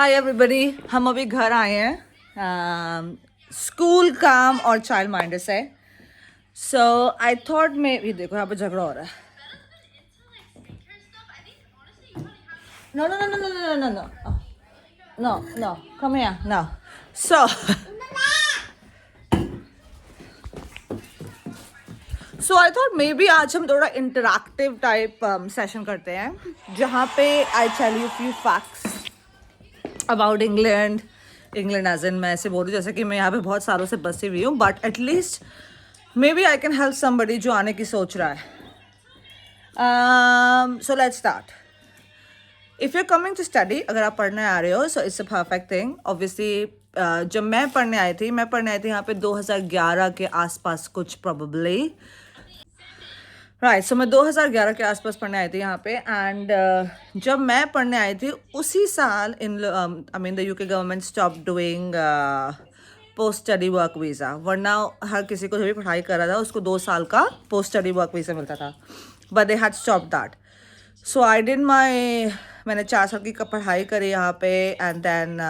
Hi everybody, हम अभी घर आए हैं स्कूल काम और चाइल्ड माइंडर से. सो आई थॉट में ये देखो यहाँ पे झगड़ा हो रहा है. No no no no no no no no no no come here no. So so I thought maybe आज हम थोड़ा इंटरैक्टिव टाइप सेशन करते हैं जहाँ पे I tell you few facts about England. England as in मैं ऐसे बोल रही हूँ जैसे कि मैं यहाँ पे बहुत सालों से बसी हुई हूँ, but at least maybe I can help somebody जो आने की सोच रहा है. So let's start. If you coming to study, अगर आप पढ़ने आ रहे हो, so it's a perfect thing. Obviously जब मैं पढ़ने आई थी यहाँ पे 2011 के आसपास कुछ प्रोबेबली. राइट, सो मैं 2011 के आसपास पढ़ने आई थी यहाँ पे. एंड जब मैं पढ़ने आई थी उसी साल I mean the UK government stop doing post study work visa. वरना हर किसी को जो भी पढ़ाई कर रहा था उसको 2 साल का पोस्ट स्टडी वर्क वीज़ा मिलता था, but they had stop that. So I did मैंने 4 साल की पढ़ाई करी यहाँ पे. And then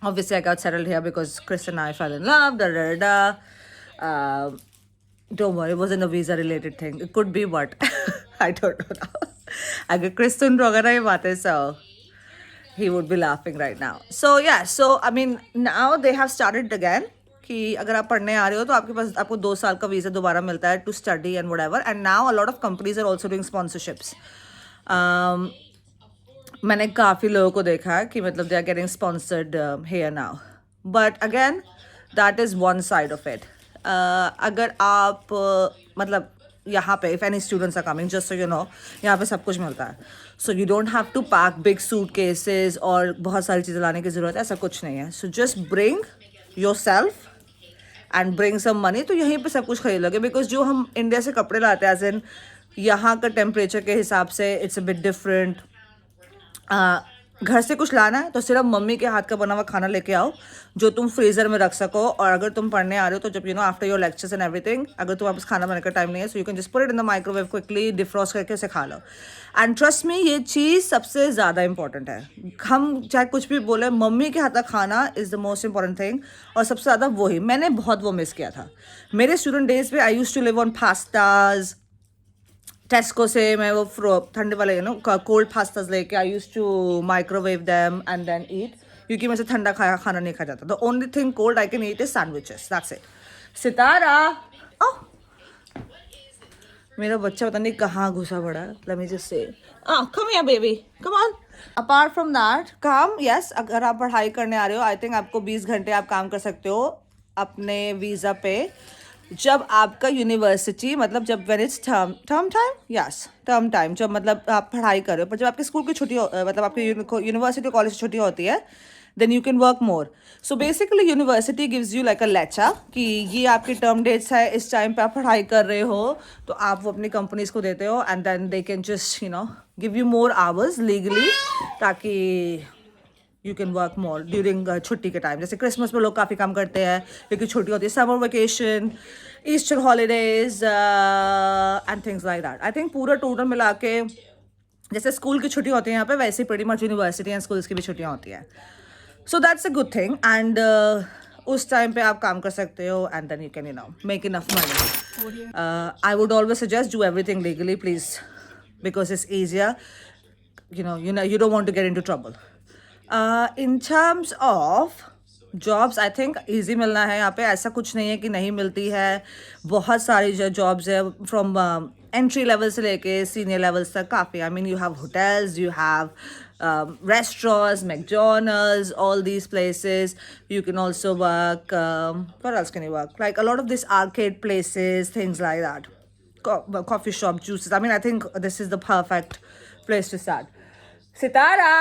obviously I got settled here because Chris and I fell in love. Don't worry, it wasn't a visa related thing. It could be, what I don't know now. अगर Chris सुन रहा होगा ना ये बातें, so he would be laughing right now. So yeah, so I mean now they have started again कि अगर आप पढ़ने आ रहे हो तो आपको 2 साल का वीज़ा दोबारा मिलता है to study and whatever. And now a lot of companies are also doing sponsorships. मैंने काफ़ी लोगों को देखा कि मतलब they are getting sponsored here now. But again that is one side of it. अगर आप मतलब यहाँ पे if any students are coming, just so you know, यहाँ पे सब कुछ मिलता है. So you don't have to pack big suitcases और बहुत सारी चीज़ें लाने की ज़रूरत है, ऐसा कुछ नहीं है. So just bring yourself and bring some money. तो यहीं पे सब कुछ खरीद लोगे, बिकॉज जो हम इंडिया से कपड़े लाते हैं एज इन यहाँ का टेम्परेचर के हिसाब से इट्स अ बिट डिफरेंट. घर से कुछ लाना है तो सिर्फ मम्मी के हाथ का बना हुआ खाना लेके आओ जो तुम फ्रीज़र में रख सको. और अगर तुम पढ़ने आ रहे हो तो जब after your lectures and everything, अगर तुम्हारे पास खाना बनाने का टाइम नहीं है, so you can just put it in the microwave quickly, defrost करके उसे खा लो. एंड ट्रस्ट मी, ये चीज़ सबसे ज़्यादा इंपॉर्टेंट है. हम चाहे कुछ भी बोले, मम्मी के हाथ का खाना is the most important thing. और सबसे ज़्यादा वही मैंने बहुत वो मिस किया था मेरे स्टूडेंट डेज पे. I used to live on pastas. Tesco से मैं वो ठंडे वाले कोल्ड पास्ताज लेके I used to microwave them and then eat, क्योंकि मैं से ठंडा खाना नहीं खा जाता. The only thing cold I can eat is sandwiches, that's it. Sitara, मेरा बच्चा पता नहीं कहाँ घुसा पड़ा. Let me just say come here baby, come on. Apart from that काम, यस, अगर आप पढ़ाई करने आ रहे हो, आई थिंक आपको 20 घंटे आप काम कर सकते हो अपने वीज़ा पे. जब आपका यूनिवर्सिटी मतलब जब when it's term time, yes term time, जब मतलब आप पढ़ाई कर रहे हो, पर जब आपके स्कूल की छुट्टी मतलब आपके यूनिवर्सिटी कॉलेज की छुट्टी होती है, then you can work more. So basically university gives you like a letter कि ये आपके टर्म डेट्स है, इस टाइम पे आप पढ़ाई कर रहे हो, तो आप वो अपनी कंपनीज को देते हो. And then they can just give you more hours legally, ताकि you can work more during छुट्टी के टाइम. जैसे क्रिसमस में लोग काफ़ी काम करते हैं क्योंकि छुट्टी होती है, summer vacation, Easter holidays and things like that. I think पूरा टोटल मिला के जैसे स्कूल की छुट्टी होती है यहाँ पे, वैसे pretty much university and schools की भी छुट्टियाँ होती हैं. So that's a good thing. And उस टाइम पे आप काम कर सकते हो and then you can make enough money. I would always suggest do everything legally please, because it's easier. you don't want to get into trouble. In terms of jobs, I think easy मिलना है यहाँ पे, ऐसा कुछ नहीं है कि नहीं मिलती है. बहुत सारी जो जॉब्स है फ्रॉम एंट्री लेवल से लेके सीनियर लेवल्स तक काफ़ी. I mean you have hotels, you have restaurants, McDonald's, all these places. You can also work, what else can you work? Like a lot of these arcade places, things like that. Coffee shop, juices. I mean, I think this is the perfect place to start. Sitara!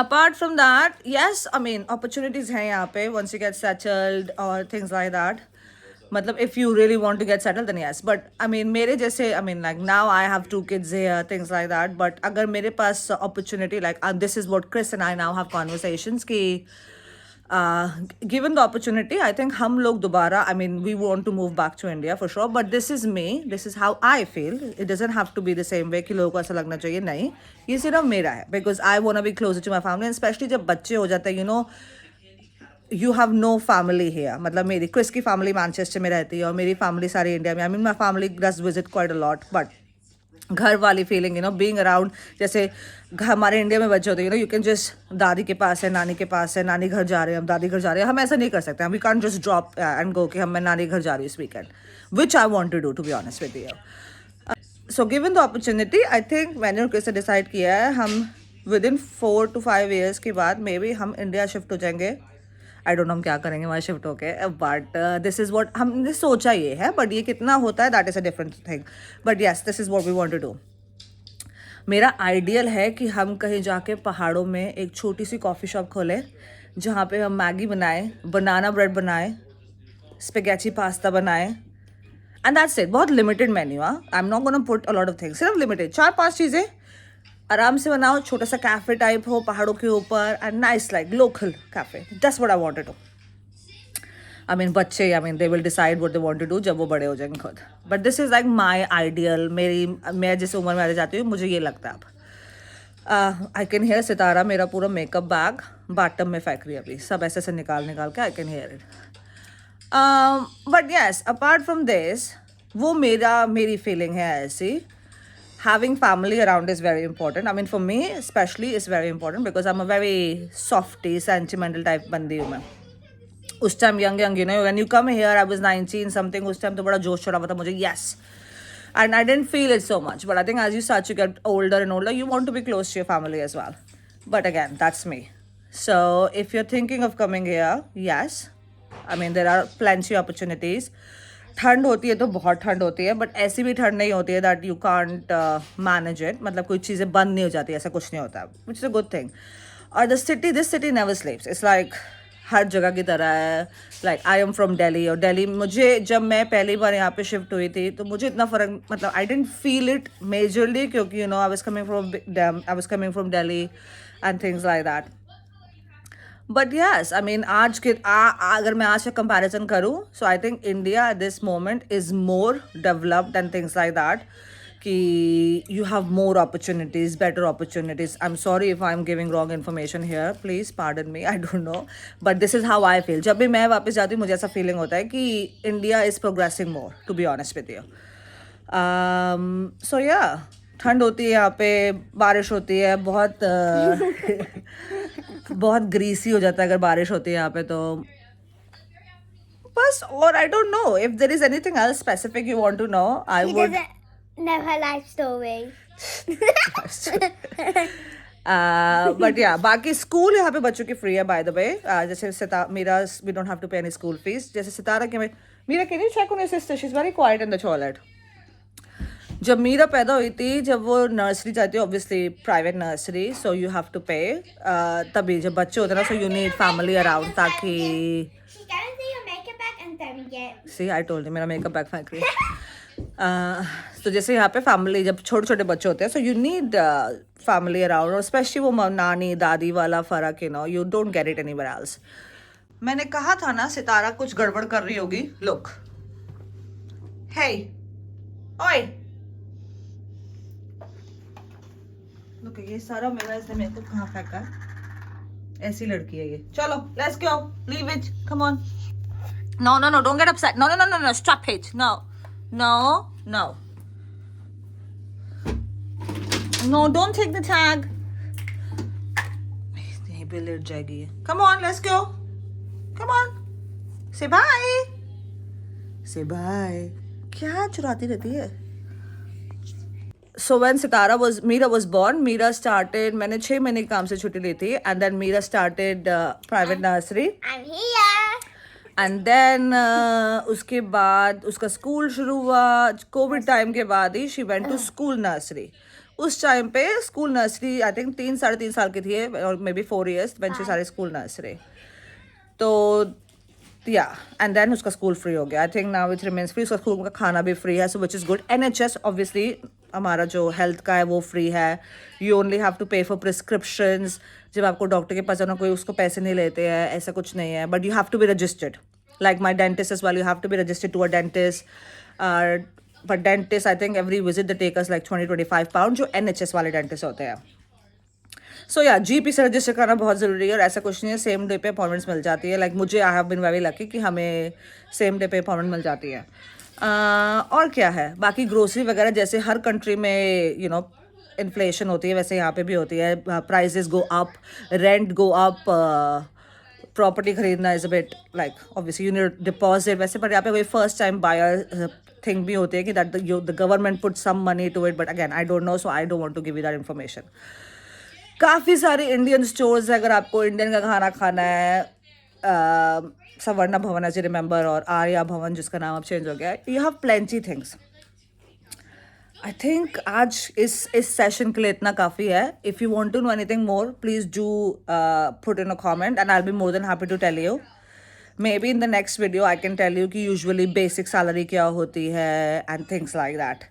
Apart from that, yes, I mean, opportunities हैं यहाँ पे once you get settled or things like that. मतलब if you really want to get settled, then yes. But I mean, मेरे जैसे, I mean, like now I have 2 kids here, things like that. But अगर मेरे पास opportunity, like this is what Chris and I now have conversations कि Given the opportunity, I think हम लोग दोबारा, I mean, we want to move back to India for sure. But this is me. This is how I feel. It doesn't have to be the same way कि लोगों को ऐसा लगना चाहिए. नहीं, ये सिर्फ मेरा है. Because I want to be closer to my family, and especially जब बच्चे हो जाते हैं, you know, you have no family here. मतलब मेरी क्रिस की फैमिली मैनचेस्टर में रहती है और मेरी फैमिली सारी इंडिया में. I mean, my family does visit quite a lot, but घर वाली feeling, you know, being around, जैसे हमारे इंडिया में बच्चे होते हैं, you know, you can just दादी के पास है, नानी के पास है, नानी घर जा रहे हैं, हम दादी घर जा रहे हैं. हम ऐसा नहीं कर सकते. We can't just drop and go कि हम मैं नानी घर जा रही हूँ इस weekend, which I want to do, to be honest with you. So given the opportunity, I think मैंने और कैसे डिसाइड किया है, हम विद इन 4 to 5 years के बाद मे बी हम इंडिया शिफ्ट हो जाएंगे. आई डोंट नो हम क्या करेंगे वहाँ शिफ्ट होके, बट दिस इज़ वॉट हमने सोचा ये है. बट ये कितना होता है that is a different thing. But yes, this is what we want to do. मेरा आइडियल है कि हम कहीं जाके पहाड़ों में एक छोटी सी कॉफ़ी शॉप खोलें जहाँ पे हम मैगी बनाएं, बनाना ब्रेड बनाएं, स्पेगेटी पास्ता बनाएं, एंड दैट्स इट. बहुत limited menu. I am not gonna put a lot of things, सिर्फ लिमिटेड 4-5 चीज़ें आराम से बनाओ. छोटा सा कैफ़े टाइप हो पहाड़ों के ऊपर, and nice like local cafe. That's what I wanted to. I mean बच्चे, I mean they will decide what they want to do जब वो बड़े हो जाएंगे खुद. But this is like my ideal. मैं जिस उम्र में आ जाती हूँ मुझे ये लगता है. अब आई कैन हेयर सितारा मेरा पूरा मेकअप बैग बाटम में फेंक रही है अभी, सब ऐसे ऐसे निकाल के I can here it. But yes, apart from this, वो मेरी फीलिंग है ऐसी. Having family around is very important. I mean, for me especially is very important because I'm a very softy, sentimental type बंदी हूँ मैं. उस time young, you know, when you come here, I was 19 something. उस time तो बड़ा जोश चढ़ा हुआ था मुझे, yes. And I didn't feel it so much. But I think as you start to get older and older, you want to be close to your family as well. But again, that's me. So if you're thinking of coming here, yes. I mean, there are plenty opportunities. ठंड होती है तो बहुत ठंड होती है, but ऐसी भी ठंड नहीं होती है that you can't manage it. मतलब कोई चीज़ें बंद नहीं हो जाती, ऐसा कुछ नहीं होता, which is a good thing. और this city never sleeps. It's like हर जगह की तरह है. Like I am from Delhi, और दिल्ली मुझे, जब मैं पहली बार यहाँ पे शिफ्ट हुई थी तो मुझे इतना फ़र्क, मतलब I didn't feel it majorly, क्योंकि you know I was coming from Delhi and things like that. But yes, I mean आज के अगर मैं आज से कंपैरिजन करूँ, so I think India at this moment is more developed and things like that, कि you have more opportunities, better opportunities. I am sorry if I am giving wrong information here, please pardon me, I don't no, but this is how I feel. जब भी मैं वापस जाती हूँ मुझे ऐसा feeling होता है कि India is progressing more, to be honest with you. So yeah, ठंड होती है यहाँ पे, बारिश होती है, बहुत ग्रीसी हो जाता है अगर बारिश होती है यहाँ पे तो बस. और I don't know if there is anything else specific you want to know. I would know her life story. But yeah बाकी स्कूल यहाँ पे बच्चों की फ्री है बाय द वे. जैसे Meera, we don't have to pay any school fees. जैसे सितारा के में, Meera can you check on your sister, she is very quiet in the toilet. जब मीरा पैदा हुई थी, जब वो नर्सरी जाती है, obviously private nursery, so you have to pay. तभी जब बच्चे होते हैं ना, so you need family around, ताकि She's going to your makeup bag and throwing it. See I told you, मेरा मेकअप बैग फेंक रही है. तो जैसे यहाँ पे फैमिली, जब छोटे छोटे बच्चे होते हैं, सो यू नीड फैमिली अराउंड, और स्पेशली वो नानी दादी वाला फ़र्क, you know, you don't get it anywhere else. मैंने कहा था ना सितारा कुछ गड़बड़ कर रही होगी. लुक, हे ओए, लुक, ये सारा मेरा, इसने मेरे को कहाँ फेंका. ऐसी लड़की है ये. चलो let's go, leave it, come on. No no no, don't get upset. No no no no no, stop it. No no no no, don't take the tag. यहीं पे लेट जाएगी ये. Come on, let's go, come on, say bye, say bye. क्या चुराती रहती है. So when Mira was born, Mira started, मैंने 6 महीने काम से छुट्टी ली थी, and then Mira started private nursery. I'm here. And then उसके बाद उसका स्कूल शुरू हुआ. कोविड टाइम के बाद ही she went to school nursery. उस टाइम पे स्कूल नर्सरी आई थिंक 3-3.5 साल की थी, और maybe 4 years when she started school nursery. तो या, एंड देन उसका स्कूल फ्री हो गया. I think now it remains free. उसका स्कूल का खाना भी फ्री है, so which is good. NHS obviously हमारा जो हेल्थ का है वो फ्री है. यू ओनली हैव टू पे फॉर प्रिस्क्रिप्शंस. जब आपको डॉक्टर के पास जाना कोई उसको पैसे नहीं लेते हैं, ऐसा कुछ नहीं है. But you have to be registered. Like my dentist as well, you have to be registered to a dentist. But dentist, I think every visit they take us like 20-25 pounds, जो NHS वाले dentist होते हैं. सो या GP से register करना बहुत ज़रूरी है. और ऐसा कुछ नहीं है, सेम डे पे अपॉइंटमेंट्स मिल जाती है. लाइक मुझे I have been very lucky कि हमें सेम डे पे अपॉइंटमेंट मिल जाती है. और क्या है, बाकी ग्रोसरी वगैरह जैसे हर कंट्री में यू नो इन्फ्लेशन होती है, वैसे यहाँ पे भी होती है. Prices go up, rent go up. Property खरीदना is a bit like obviously you need deposit. वैसे पर यहाँ पे कोई फर्स्ट टाइम बायर थिंग भी होती है कि that the government put some money to it. But again I don't know, so I don't want to give you that information. काफ़ी सारे इंडियन स्टोर्स है अगर आपको इंडियन का खाना खाना है. सवर्णा भवन एज रिमेंबर, और आर्या भवन जिसका नाम अब चेंज हो गया. You have plenty things. I think आज इस सेशन के लिए इतना काफ़ी है. If you want to know anything more please do put in a comment and I will be more than happy to tell you. Maybe in the next video I can tell you कि usually basic salary क्या होती है and things like that.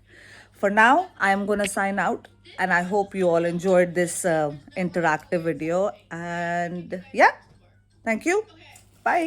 For now, I am going to sign out, and I hope you all enjoyed this interactive video. And yeah, thank you. Bye.